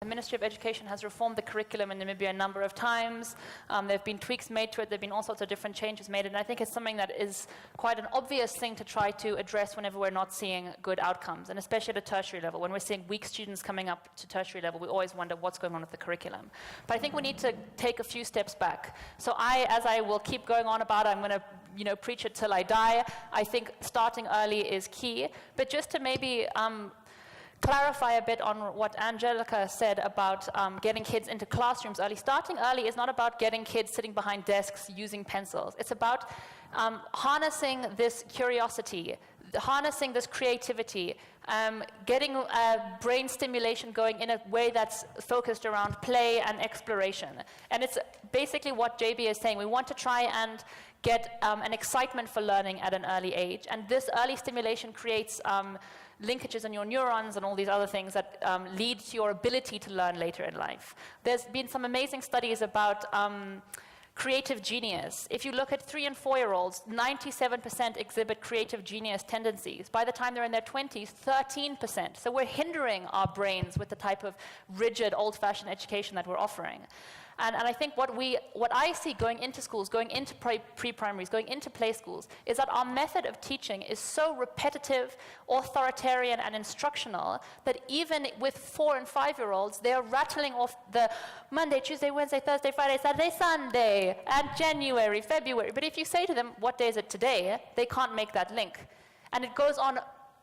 The Ministry of Education has reformed the curriculum in Namibia a number of times. There have been tweaks made to it. There have been all sorts of different changes made. And I think it's something that is quite an obvious thing to try to address whenever we're not seeing good outcomes, and especially at a tertiary level. When we're seeing weak students coming up to tertiary level, we always wonder what's going on with the curriculum. But I think we need to take a few steps back. So as I will keep going on about it, I'm going to preach it till I die. I think starting early is key. But just to maybe clarify a bit on what Angelica said about getting kids into classrooms early. Starting early is not about getting kids sitting behind desks using pencils. It's about harnessing this curiosity, harnessing this creativity, getting brain stimulation going in a way that's focused around play and exploration. And it's basically what JB is saying. We want to try and get an excitement for learning at an early age. And this early stimulation creates linkages in your neurons and all these other things that lead to your ability to learn later in life. There's been some amazing studies about creative genius. If you look at 3- and 4-year-olds, 97% exhibit creative genius tendencies. By the time they're in their 20s, 13%. So we're hindering our brains with the type of rigid, old-fashioned education that we're offering. And I think what I see going into schools, going into pre-primaries, going into play schools, is that our method of teaching is so repetitive, authoritarian, and instructional that even with 4- and 5-year-olds, they're rattling off the Monday, Tuesday, Wednesday, Thursday, Friday, Saturday, Sunday, and January, February. But if you say to them, what day is it today? They can't make that link. And it goes on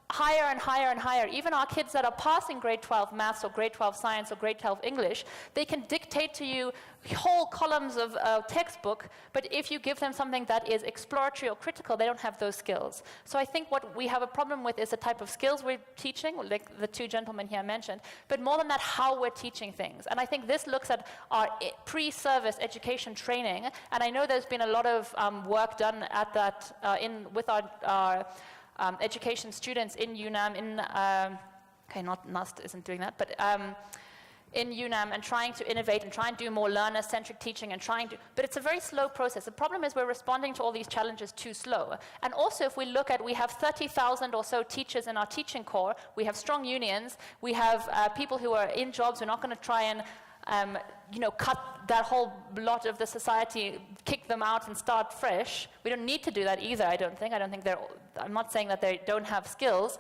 higher and higher and higher. Even our kids that are passing grade 12 maths or grade 12 science or grade 12 English, they can dictate to you whole columns of textbook, but if you give them something that is exploratory or critical, they don't have those skills. So I think what we have a problem with is the type of skills we're teaching, like the two gentlemen here mentioned, but more than that, how we're teaching things. And I think this looks at our pre-service education training, and I know there's been a lot of work done at that with our education students in UNAM, okay, not NUST isn't doing that, but in UNAM, and trying to innovate and try and do more learner-centric teaching and but it's a very slow process. The problem is we're responding to all these challenges too slow. And also if we look at, we have 30,000 or so teachers in our teaching corps, we have strong unions, we have people who are in jobs, we're not going to try and cut that whole lot of the society, kick them out and start fresh. We don't need to do that either, I don't think. I'm not saying that they don't have skills.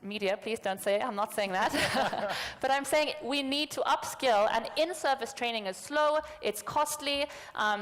Media, please don't say it, I'm not saying that. But I'm saying we need to upskill, and in-service training is slow, it's costly,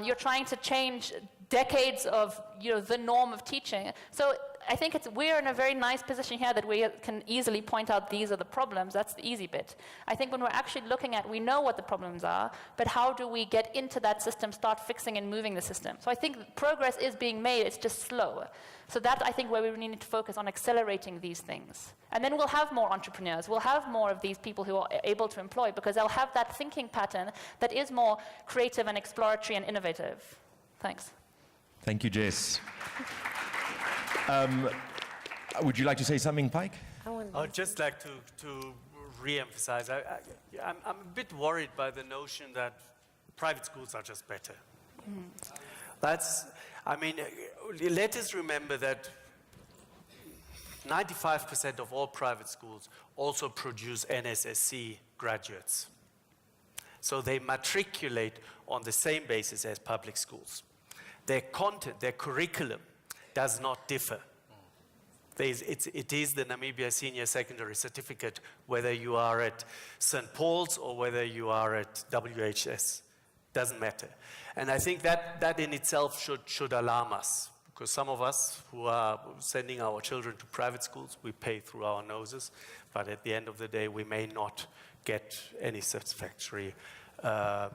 you're trying to change decades of the norm of teaching. So I think we're in a very nice position here that we can easily point out these are the problems. That's the easy bit. I think when we're actually looking at, we know what the problems are, but how do we get into that system, start fixing and moving the system? So I think progress is being made, it's just slow. So that's, I think, where we really need to focus on accelerating these things. And then we'll have more entrepreneurs, we'll have more of these people who are able to employ, because they'll have that thinking pattern that is more creative and exploratory and innovative. Thanks. Thank you, Jess. Would you like to say something, Pike? I would just like to re-emphasize. I'm a bit worried by the notion that private schools are just better. Let us remember that 95% of all private schools also produce NSSC graduates. So they matriculate on the same basis as public schools. Their content, their curriculum does not differ. It is the Namibia Senior Secondary Certificate, whether you are at St. Paul's or whether you are at WHS. Doesn't matter. And I think that in itself should alarm us, because some of us who are sending our children to private schools, we pay through our noses, but at the end of the day, we may not get any satisfactory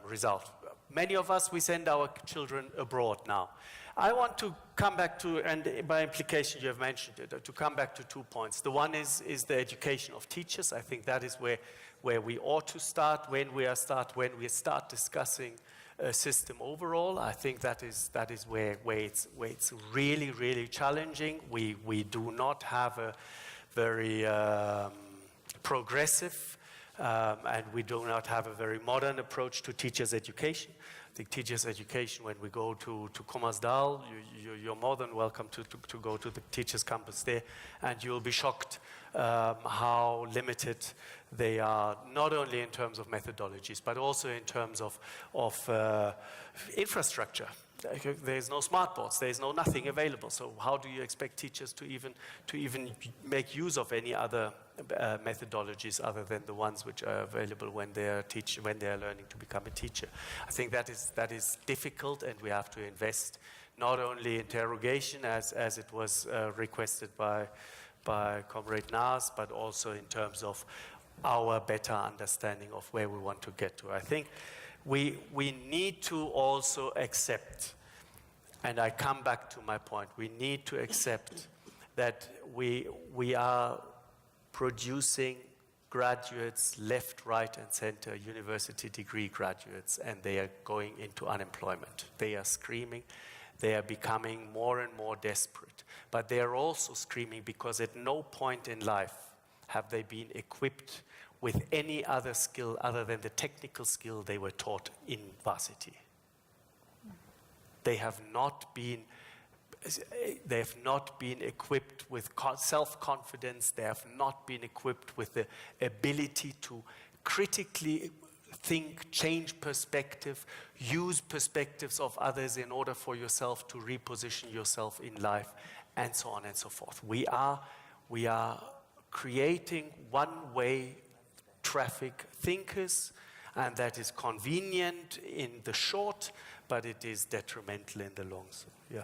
result. Many of us, we send our children abroad now. I want to come back to, and by implication you have mentioned it, to come back to 2 points. The one is the education of teachers. I think that is where we ought to start when we start discussing a system overall. I think that is where it's really, really challenging. We do not have a very progressive And we do not have a very modern approach to teachers' education. I think teachers' education, when we go to Kommersdal, you're more than welcome to go to the teachers' campus there, and you'll be shocked how limited they are, not only in terms of methodologies, but also in terms of infrastructure. There's no smart boards, there's no nothing available. So how do you expect teachers to even make use of any other methodologies other than the ones which are available when they are learning to become a teacher? I think that is difficult, and we have to invest not only interrogation as it was requested by Comrade Naas, but also in terms of our better understanding of where we want to get to. I think we need to also accept, and I come back to my point, we need to accept that we are producing graduates left, right, and center, university degree graduates, and they are going into unemployment. They are screaming. They are becoming more and more desperate. But they are also screaming because at no point in life have they been equipped with any other skill other than the technical skill they were taught in varsity. They have not been equipped with self-confidence. They have not been equipped with the ability to critically think, change perspective, use perspectives of others in order for yourself to reposition yourself in life, and so on and so forth. We are creating one-way traffic thinkers, and that is convenient in the short, but it is detrimental in the long. So, yeah.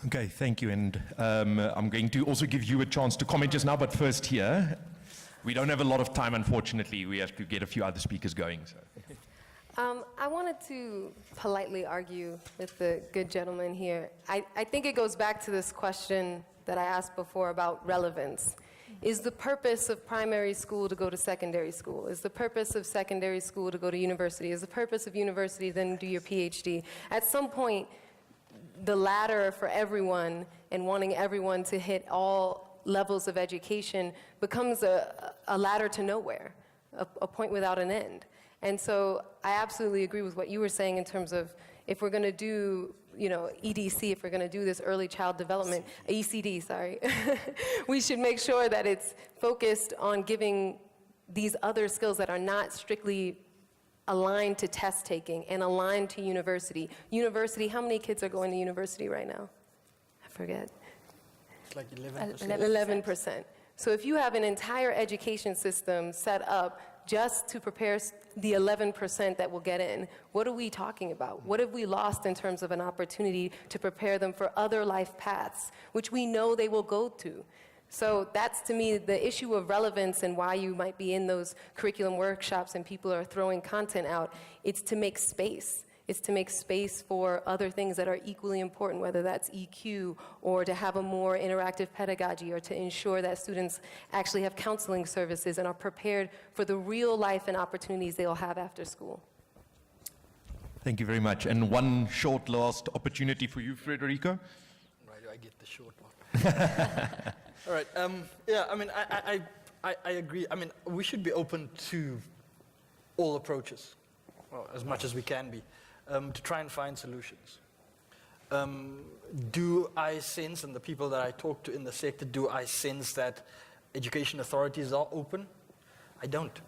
Okay, thank you. And I'm going to also give you a chance to comment just now, but first here. We don't have a lot of time, unfortunately. We have to get a few other speakers going. So. I wanted to politely argue with the good gentleman here. I think it goes back to this question that I asked before about relevance. Is the purpose of primary school to go to secondary school? Is the purpose of secondary school to go to university? Is the purpose of university then do your PhD? At some point, the ladder for everyone and wanting everyone to hit all levels of education becomes a ladder to nowhere, a point without an end. And so I absolutely agree with what you were saying in terms of if we're going to do, EDC, if we're going to do this early child development, ECD, sorry, we should make sure that it's focused on giving these other skills that are not strictly aligned to test taking and aligned to university. University, how many kids are going to university right now? I forget. It's like 11%. 11%. So if you have an entire education system set up just to prepare the 11% that will get in, what are we talking about? What have we lost in terms of an opportunity to prepare them for other life paths, which we know they will go to? So that's, to me, the issue of relevance and why you might be in those curriculum workshops and people are throwing content out. It's to make space. It's to make space for other things that are equally important, whether that's EQ or to have a more interactive pedagogy or to ensure that students actually have counseling services and are prepared for the real life and opportunities they'll have after school. Thank you very much. And one short last opportunity for you, Frederico. Why do I get the short one? All right. Yeah, I mean, I agree. I mean, we should be open to all approaches, well, as much as we can be, to try and find solutions. Do I sense, and the people that I talk to in the sector, do I sense that education authorities are open? I don't.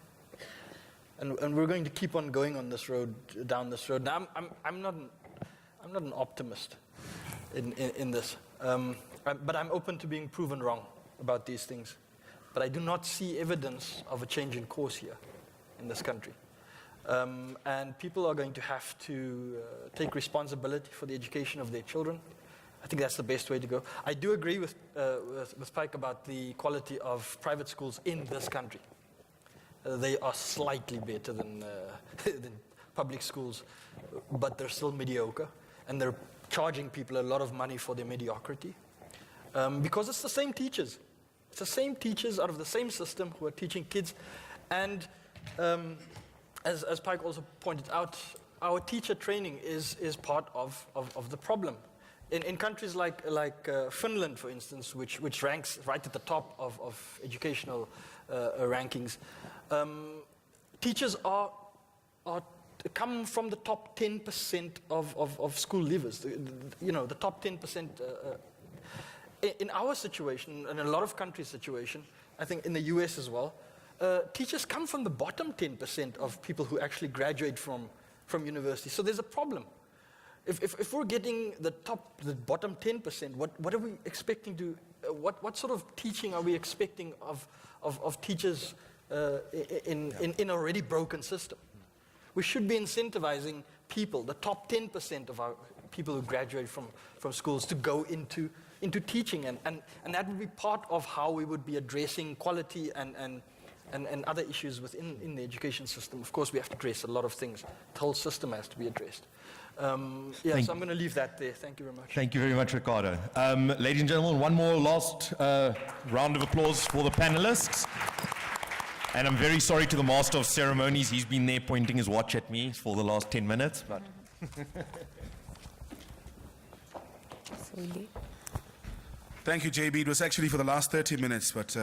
And we're going to keep on going on this road, down this road. Now, I'm not an optimist in this, but I'm open to being proven wrong about these things. But I do not see evidence of a change in course here in this country. And people are going to have to take responsibility for the education of their children. I think that's the best way to go. I do agree with Spike about the quality of private schools in this country. They are slightly better than public schools, but they're still mediocre, and they're charging people a lot of money for their mediocrity. Because it's the same teachers. It's the same teachers out of the same system who are teaching kids. And as Pike also pointed out, our teacher training is part of the problem. In countries like Finland, for instance, which ranks right at the top of educational rankings. Teachers come from the top 10% of school leavers. The top 10%. In our situation, and in a lot of countries' situation, I think in the US as well, teachers come from the bottom 10% of people who actually graduate from university. So there's a problem. If we're getting the bottom 10%, what are we expecting to? What sort of teaching are we expecting of teachers in an already broken system? We should be incentivizing people, the top 10% of our people who graduate from schools, to go into teaching, and that would be part of how we would be addressing quality and other issues within the education system. Of course, we have to address a lot of things. The whole system has to be addressed. So I'm going to leave that there. Thank you very much. Thank you very much, Ricardo. Ladies and gentlemen, one more last round of applause for the panelists. And I'm very sorry to the Master of Ceremonies. He's been there pointing his watch at me for the last 10 minutes. But Thank you, JB. It was actually for the last 30 minutes, but...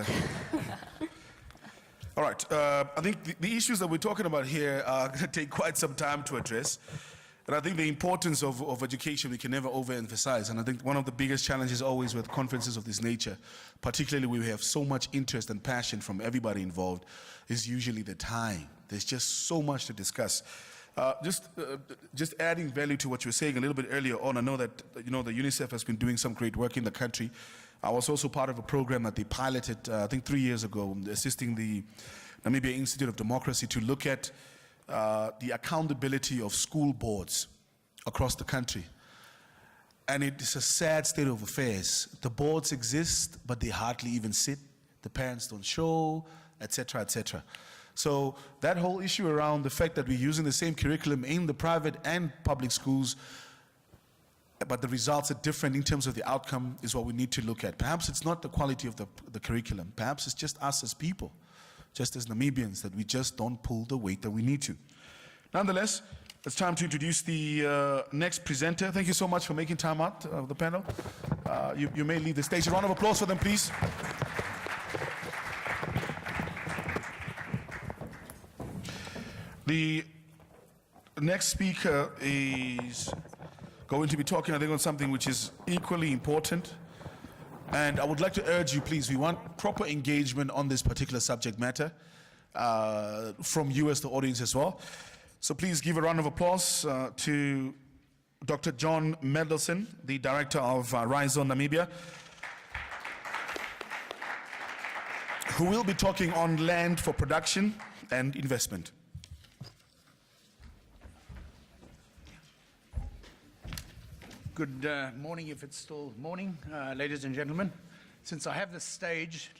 All right. I think the issues that we're talking about here are going to take quite some time to address. And I think the importance of education we can never overemphasize. And I think one of the biggest challenges always with conferences of this nature, particularly where we have so much interest and passion from everybody involved, is usually the time. There's just so much to discuss. Just adding value to what you were saying a little bit earlier on, I know that the UNICEF has been doing some great work in the country. I was also part of a program that they piloted, I think 3 years ago, assisting the Namibia Institute of Democracy to look at the accountability of school boards across the country. And it is a sad state of affairs. The boards exist, but they hardly even sit. The parents don't show, etc., etc. So that whole issue around the fact that we're using the same curriculum in the private and public schools, but the results are different in terms of the outcome, is what we need to look at. Perhaps it's not the quality of the curriculum. Perhaps it's just us as people, just as Namibians, that we just don't pull the weight that we need to. Nonetheless, it's time to introduce the next presenter. Thank you so much for making time out of the panel. You may leave the stage. A round of applause for them, please. The next speaker is going to be talking, I think, on something which is equally important. And I would like to urge you, please, we want proper engagement on this particular subject matter from you as the audience as well. So please give a round of applause to Dr. John Mendelsohn, the director of Rhizome Namibia, who will be talking on land for production and investment. Good morning, if it's still morning, ladies and gentlemen. Since I have the stage,